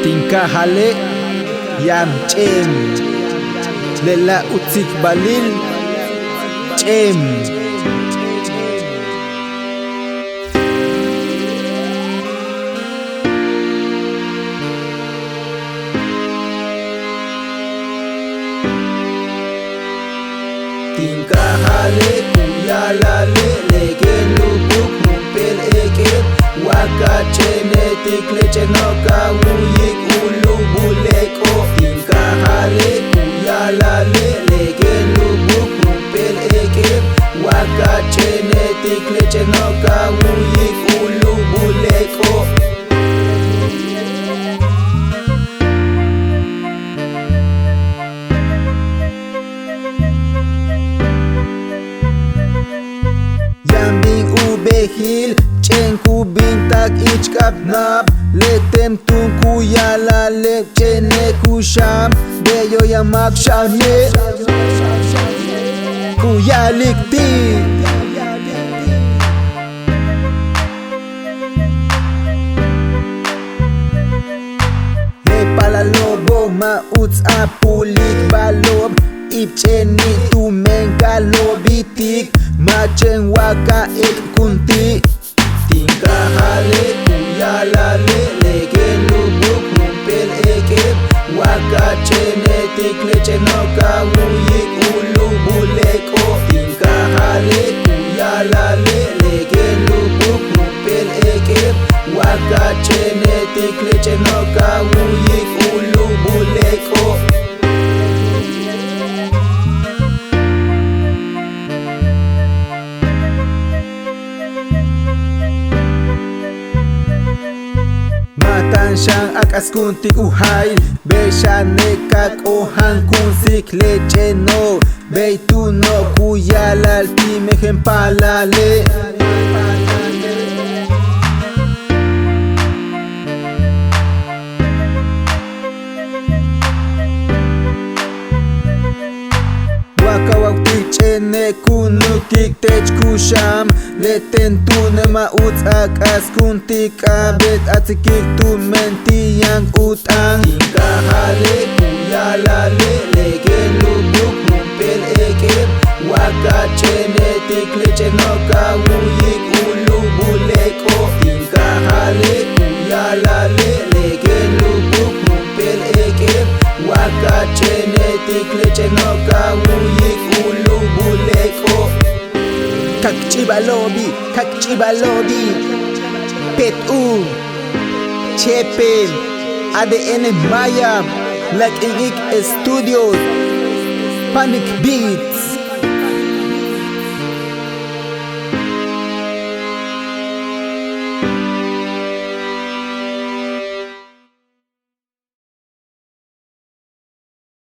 Tinkahale Yam Chem Lela Utsik Balil Chem Tinkahale Kuyalale Legen Lubuk Mupel Eket Waka Genetic Lechenoka Uyik Ulu Buleko Tinkahale Kuyalale Legen Lubuk Mupel Eket Waka Genetic Lechenoka Uyik Ulu Buleko Yambing ubehil Chenku bintak ichkapnap Letem tun kuyalale Chene kusham Deyo yamak shamye Kuyalikti Palalobo mauts apulik balob Ipcheni tu menga lobitik Machen waka ek kunti Tinkahale kuyalale Legen lubuk mumpel ekep Waka genetic lechenoka Uyik ulu buleko Tinkahale kuyalale Legen lubuk mumpel ekep Waka genetic lechenoka Uyik ulu buleko Matan siyang akas kuntik uhay Besya nekak ohan kunsik lecheno Beituno kuyalal timejen palale Wakawak tichene kunukik tech kusham Leten tune mauts akas kuntik abet atsikik tu menti yang utang Tinkahale kuyalale Legen lubuk mumpel ekep Waka genetic lechenoka Uyik ulu buleko Tinkahale kuyalale Legen lubuk mumpel ekep Waka genetic lechenoka Uyik ulu buleko Kakchibalobi Petu Chepel ADN Maya Like Eric Studios Panic Beats